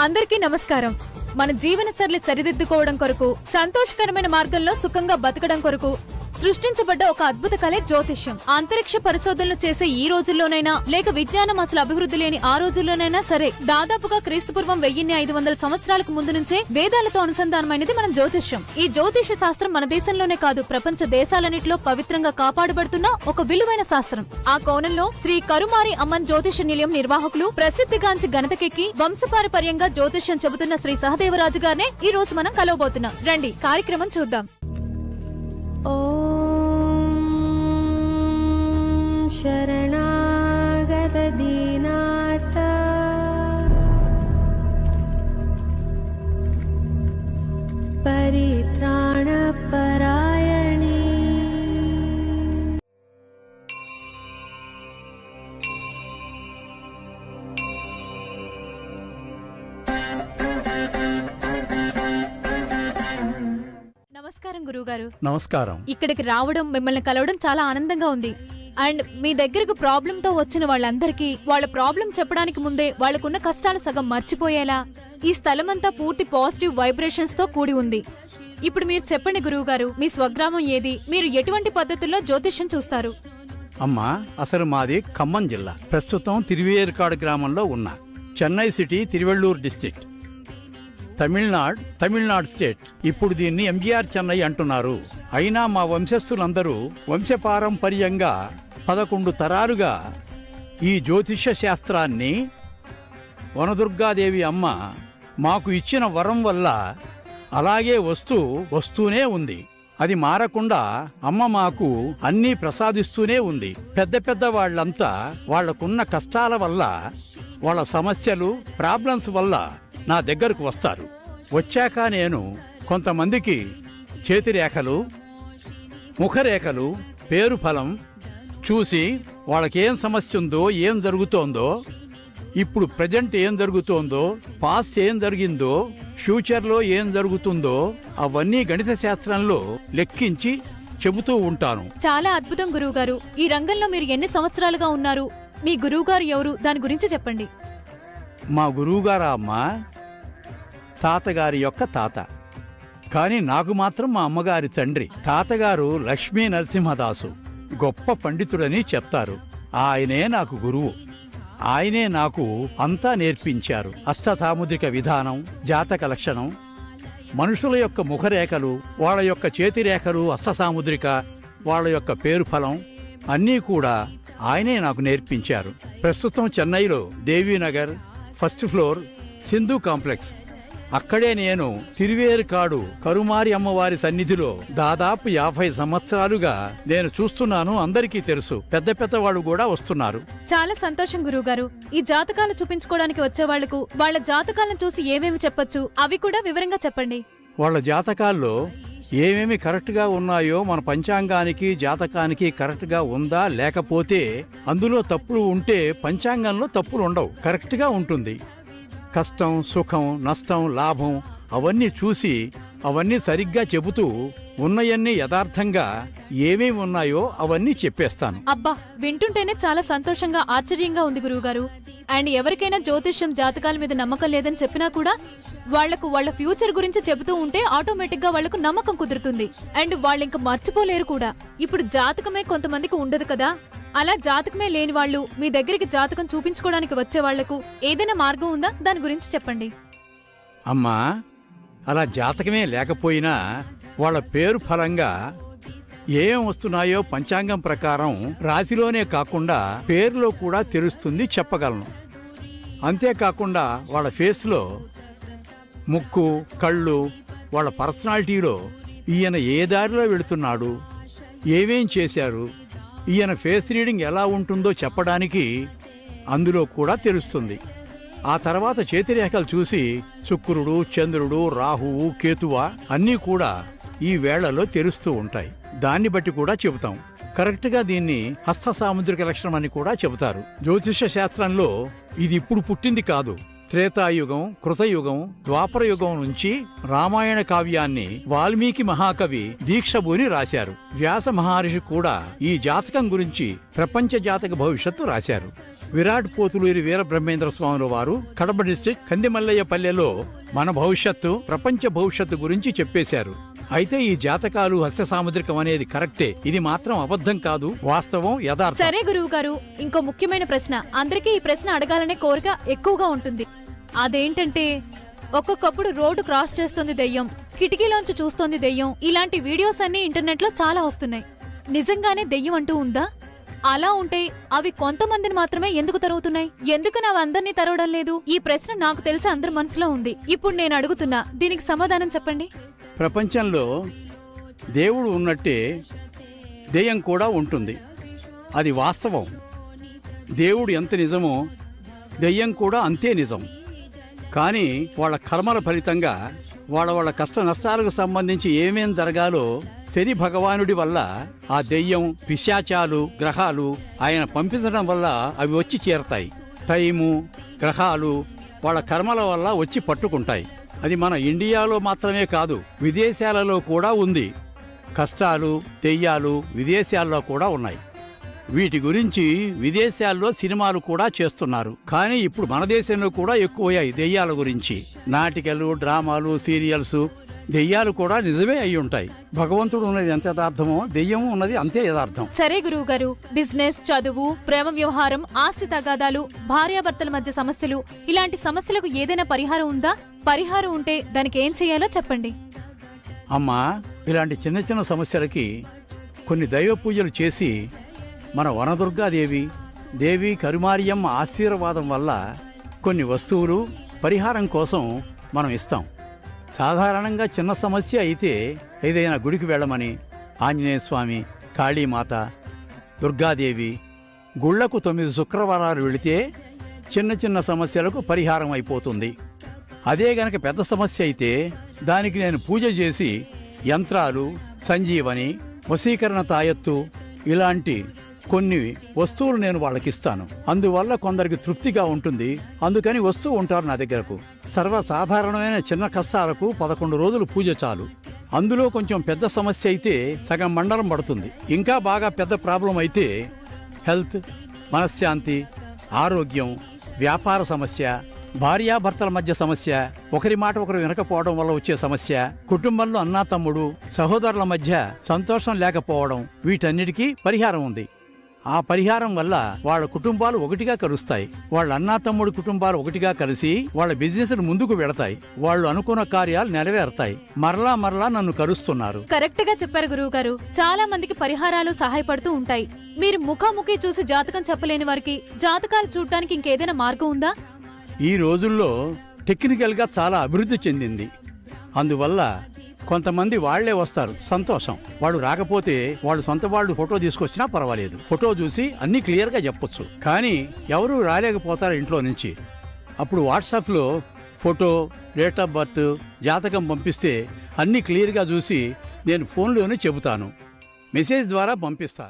అందరికీ నమస్కారం. మన జీవన శైలి సరిదిద్దుకోవడం కొరకు, సంతోషకరమైన మార్గంలో సుఖంగా బతకడం కొరకు సృష్టించబడ్డ ఒక అద్భుత కళే జ్యోతిష్యం. అంతరిక్ష పరిశోధనలు చేసే ఈ రోజుల్లోనైనా, లేక విజ్ఞానం అసలు అభివృద్ధి లేని ఆ రోజుల్లోనైనా సరే, దాదాపుగా క్రీస్తుపూర్వం 1500 సంవత్సరాలకు ముందు నుంచే వేదాలతో అనుసంధానమైనది మన జ్యోతిష్యం. ఈ జ్యోతిష శాస్త్రం మన దేశంలోనే కాదు, ప్రపంచ దేశాలన్నింటిలో పవిత్రంగా కాపాడబడుతున్న ఒక విలువైన శాస్త్రం. ఆ కోణంలో శ్రీ కరుమారి అమ్మన్ జ్యోతిష నిలయం నిర్వాహకులు, ప్రసిద్ధిగాంచి ఘనతకెక్కి వంశపారపర్యంగా జ్యోతిష్యం చెబుతున్న శ్రీ సహదేవరాజు గారినే ఈ రోజు మనం కలవబోతున్నాం. రండి కార్యక్రమం చూద్దాం. శరణాగత దీనార్త పరిత్రాణ పరాయణి. నమస్కారం గురువుగారు. నమస్కారం. ఇక్కడికి రావడం, మిమ్మల్ని కలవడం చాలా ఆనందంగా ఉంది. అండ్ మీ దగ్గరకు ప్రాబ్లం తో వచ్చిన వాళ్ళందరికీ వాళ్ళ ప్రాబ్లం చెప్పడానికి ముందే వాళ్ళకున్న కష్టాలు సగం మర్చిపోయేలా ఈ స్థలమంతా పూర్తి పాజిటివ్ వైబ్రేషన్స్ తో కూడి ఉంది. ఇప్పుడు మీరు చెప్పండి గురువుగారు, మీ స్వగ్రామం ఏది? మీరు ఎటువంటి పద్ధతుల్లో జ్యోతిష్యం చూస్తారు? అమ్మా, అసలు మాది ఖమ్మం జిల్లా. ప్రస్తుతం తిరువేరుకాడు గ్రామంలో ఉన్నా. Chennai city, Tiruvallur district, Tamil Nadu state. ఇప్పుడు దీన్ని ఎంజీఆర్ చెన్నై అంటున్నారు. అయినా మా వంశస్థులందరూ వంశపారంపర్యంగా 11 తరాలుగా ఈ జ్యోతిష శాస్త్రాన్ని వనదుర్గాదేవి అమ్మ మాకు ఇచ్చిన వరం వల్ల అలాగే వస్తూనే ఉంది. అది మారకుండా అమ్మ మాకు అన్నీ ప్రసాదిస్తూనే ఉంది. పెద్ద వాళ్ళంతా వాళ్లకున్న కష్టాల వల్ల, వాళ్ళ సమస్యలు, ప్రాబ్లమ్స్ వల్ల నా దగ్గరకు వస్తారు. వచ్చాక నేను కొంతమందికి చేతిరేఖలు, ముఖరేఖలు, పేరు ఫలం చూసి వాళ్ళకేం సమస్య ఉందో, ఏం జరుగుతోందో, ఇప్పుడు ప్రజెంట్ ఏం జరుగుతోందో, పాస్ట్ ఏం జరిగిందో, ఫ్యూచర్లో ఏం జరుగుతుందో అవన్నీ గణిత శాస్త్రంలో లెక్కించి చెబుతూ ఉంటాను. చాలా అద్భుతం గురువుగారు. ఈ రంగంలో మీరు ఎన్ని సంవత్సరాలుగా ఉన్నారు? మీ గురువుగారు ఎవరు? దాని గురించి చెప్పండి. మా గురువుగారా అమ్మ తాతగారి యొక్క తాత, కానీ నాకు మాత్రం మా అమ్మగారి తండ్రి. తాతగారు లక్ష్మీ నరసింహదాసు, గొప్ప పండితుడని చెప్తారు. ఆయనే నాకు గురువు. ఆయనే నాకు అంతా నేర్పించారు. అష్టసాముద్రిక విధానం, జాతక లక్షణం, మనుషుల యొక్క ముఖరేఖలు, వాళ్ళ యొక్క చేతిరేఖలు, అష్టసాముద్రిక, వాళ్ళ యొక్క పేరు ఫలం అన్నీ కూడా ఆయనే నాకు నేర్పించారు. ప్రస్తుతం చెన్నైలో Devi Nagar first floor Sindhu complex, అక్కడే నేను తిరువేరుకాడు కరుమారి అమ్మవారి సన్నిధిలో దాదాపు 50 సంవత్సరాలుగా నేను చూస్తున్నాను. అందరికీ తెలుసు, పెద్ద వాళ్ళు కూడా వస్తున్నారు. చాలా సంతోషం గురువుగారు. ఈ జాతకాలు చూపించుకోవడానికి వచ్చే వాళ్లకు వాళ్ళ జాతకాలను చూసి ఏమేమి చెప్పొచ్చు, అవి కూడా వివరంగా చెప్పండి. వాళ్ళ జాతకాల్లో ఏమేమి కరెక్ట్ గా ఉన్నాయో, మన పంచాంగానికి జాతకానికి కరెక్ట్ గా ఉందా, లేకపోతే అందులో తప్పులు ఉంటే పంచాంగంలో తప్పులు ఉండవు, కరెక్ట్ గా ఉంటుంది. కష్టం, సుఖం, నష్టం, లాభం అవన్నీ చూసి అవన్నీ సరిగ్గా చెబుతూ ఉన్నయన్నీ యథార్థంగా ఏమేమి ఉన్నాయో అవన్నీ చెప్పేస్తాను. అబ్బా, వింటుంటేనే చాలా సంతోషంగా, ఆశ్చర్యంగా ఉంది గురువుగారు. అండ్ ఎవరికైనా జ్యోతిష్యం, జాతకాల మీద నమ్మకం లేదని చెప్పినా కూడా వాళ్లకు వాళ్ళ ఫ్యూచర్ గురించి చెబుతూ ఉంటే ఆటోమేటిక్ గా వాళ్లకు నమ్మకం కుదురుతుంది. అండ్ వాళ్ళు ఇంకా మర్చిపోలేరు కూడా. ఇప్పుడు జాతకమే కొంతమందికి ఉండదు కదా, అలా జాతకమే లేని వాళ్ళు మీ దగ్గరికి జాతకం చూపించుకోవడానికి వచ్చే వాళ్లకు ఏదైనా మార్గం ఉందా? దాని గురించి చెప్పండి. అమ్మా, అలా జాతకమే లేకపోయినా వాళ్ళ పేరు ఫలంగా ఏం వస్తున్నాయో పంచాంగం ప్రకారం రాశిలోనే కాకుండా పేరులో కూడా తెలుస్తుంది, చెప్పగలను. అంతేకాకుండా వాళ్ళ ఫేస్లో, ముక్కు, కళ్ళు, వాళ్ళ పర్సనాలిటీలో ఈయన ఏ దారిలో వెళుతున్నాడు, ఏమేం చేశారు, ఈయన ఫేస్ రీడింగ్ ఎలా ఉంటుందో చెప్పడానికి అందులో కూడా తెలుస్తుంది. ఆ తర్వాత చేతిరేఖలు చూసి శుక్రుడు, చంద్రుడు, రాహువు, కేతువ అన్నీ కూడా ఈ వేళలో తెలుస్తూ ఉంటాయి. దాన్ని బట్టి కూడా చెబుతాం. కరెక్ట్గా దీన్ని హస్త సాముద్రిక లక్షణం అని కూడా చెబుతారు. జ్యోతిష శాస్త్రంలో ఇది ఇప్పుడు పుట్టింది కాదు, త్రేతాయుగం, కృతయుగం, ద్వాపరయుగం నుంచి రామాయణ కావ్యాన్ని వాల్మీకి మహాకవి దీక్షభూని రాశారు. వ్యాస మహర్షి కూడా ఈ జాతకం గురించి ప్రపంచ జాతక భవిష్యత్తు రాశారు. విరాట్ పోతులూరి వీరబ్రహ్మేంద్ర స్వాముల వారు కడప డిస్ట్రిక్ట్ కందిమల్లయ్య పల్లెలో మన భవిష్యత్తు, ప్రపంచ భవిష్యత్తు గురించి చెప్పేశారు. అయితే ఈ జాతకాలు హస్త సాముద్రికం అనేది కరెక్టే, ఇది మాత్రం అబద్ధం కాదు, వాస్తవం, యథార్థం. సరే గురువు గారు, ఇంకో ముఖ్యమైన ప్రశ్న. అందరికీ ఈ ప్రశ్న అడగాలనే కోరిక ఎక్కువగా ఉంటుంది. అదేంటంటే, ఒక్కొక్కప్పుడు రోడ్డు క్రాస్ చేస్తుంది దెయ్యం, కిటికీలోంచి చూస్తోంది దెయ్యం, ఇలాంటి వీడియోస్ అన్ని ఇంటర్నెట్ లో చాలా వస్తున్నాయి. నిజంగానే దెయ్యం అంటూ ఉందా? అలా ఉంటే అవి కొంతమందిని మాత్రమే ఎందుకు తరుగుతున్నాయి? ఎందుకు నావి అందరినీ తరవడం లేదు? ఈ ప్రశ్న నాకు తెలిసి అందరి మనసులో ఉంది. ఇప్పుడు నేను అడుగుతున్నా, దీనికి సమాధానం చెప్పండి. ప్రపంచంలో దేవుడు ఉన్నట్టే దెయ్యం కూడా ఉంటుంది, అది వాస్తవం. దేవుడు ఎంత నిజమో దెయ్యం కూడా అంతే నిజం. కానీ వాళ్ళ కర్మల ఫలితంగా వాళ్ళ కష్ట నష్టాలకు సంబంధించి ఏమేం జరగాలో శని భగవానుడి వల్ల ఆ దెయ్యం, పిశాచాలు, గ్రహాలు ఆయన పంపించడం వల్ల అవి వచ్చి చేరతాయి. టైము, గ్రహాలు వాళ్ళ కర్మల వల్ల వచ్చి పట్టుకుంటాయి. అది మన ఇండియాలో మాత్రమే కాదు, విదేశాలలో కూడా ఉంది. కష్టాలు, దెయ్యాలు విదేశాల్లో కూడా ఉన్నాయి. వీటి గురించి విదేశాల్లో సినిమాలు కూడా చేస్తున్నారు. కానీ ఇప్పుడు మన దేశంలో కూడా ఎక్కువయ్యాయి దెయ్యాల గురించి. నాటికలు, డ్రామాలు, సీరియల్స్. దెయ్యాలు కూడా నిజమే అయి ఉంటాయి. భగవంతుడు ఉన్నది ఎంత యథార్థమో దెయ్యం ఉన్నది అంతే యథార్థం. సరే గురువు గారు, బిజినెస్, చదువు, ప్రేమ వ్యవహారం, ఆస్తి తగాదాలు, భార్యాభర్తల మధ్య సమస్యలు, ఇలాంటి సమస్యలకు ఏదైనా పరిహారం ఉందా? పరిహారం ఉంటే దానికి ఏం చేయాలో చెప్పండి. అమ్మా, ఇలాంటి చిన్న చిన్న సమస్యలకి కొన్ని దైవ పూజలు చేసి మన వనదుర్గాదేవి, దేవి కరుమారియమ్మ ఆశీర్వాదం వల్ల కొన్ని వస్తువులు పరిహారం కోసం మనం ఇస్తాం. సాధారణంగా చిన్న సమస్య అయితే ఏదైనా గుడికి వెళ్ళమని ఆంజనేయ స్వామి, కాళీమాత, దుర్గాదేవి గుళ్లకు 9 శుక్రవారాలు వెళితే చిన్న చిన్న సమస్యలకు పరిహారం అయిపోతుంది. అదే గనక పెద్ద సమస్య అయితే దానికి నేను పూజ చేసి యంత్రాలు, సంజీవని, వశీకరణ తాయత్తు ఇలాంటి కొన్ని వస్తువులు నేను వాళ్ళకిస్తాను. అందువల్ల కొందరికి తృప్తిగా ఉంటుంది. అందుకని వస్తూ ఉంటారు నా దగ్గరకు. సర్వసాధారణమైన చిన్న కష్టాలకు 11 రోజులు పూజ చాలు. అందులో కొంచెం పెద్ద సమస్య అయితే సగం మండలం పడుతుంది. ఇంకా బాగా పెద్ద ప్రాబ్లం అయితే హెల్త్, మనశ్శాంతి, ఆరోగ్యం, వ్యాపార సమస్య, భార్యాభర్తల మధ్య సమస్య, ఒకరి మాట ఒకరు వినకపోవడం వల్ల వచ్చే సమస్య, కుటుంబంలో అన్నా తమ్ముడు, సహోదరుల మధ్య సంతోషం లేకపోవడం, వీటన్నిటికీ పరిహారం ఉంది. ఆ పరిహారం వల్ల వాళ్ళ కుటుంబాలు ఒకటిగా కలుస్తాయి. వాళ్ళ అన్నా తమ్ముడు కుటుంబాలు ఒకటిగా కలిసి వాళ్ళ బిజినెస్ ముందుకు వెళతాయి. వాళ్ళు అనుకున్న కార్యాలు నెరవేరుతాయి. మరలా మరలా నన్ను కలుస్తున్నారు. కరెక్ట్ గా చెప్పారు గురువు గారు. చాలా మందికి పరిహారాలు సహాయపడుతూ ఉంటాయి. మీరు ముఖాముఖి చూసి జాతకం చెప్పలేని వారికి జాతకాలు చూడటానికి ఇంకేదైనా మార్గం ఉందా? ఈ రోజుల్లో టెక్నికల్గా చాలా అభివృద్ధి చెందింది. అందువల్ల కొంతమంది వాళ్లే వస్తారు, సంతోషం. వాడు రాకపోతే వాళ్ళు సొంత వాళ్ళు ఫోటో తీసుకొచ్చినా పర్వాలేదు, ఫోటో చూసి అన్ని క్లియర్గా చెప్పొచ్చు. కానీ ఎవరూ రాలేకపోతారు ఇంట్లో నుంచి. అప్పుడు వాట్సాప్లో ఫోటో, డేట్ ఆఫ్ బర్త్, జాతకం పంపిస్తే అన్ని క్లియర్గా చూసి నేను ఫోన్లోనే చెబుతాను, మెసేజ్ ద్వారా పంపిస్తా.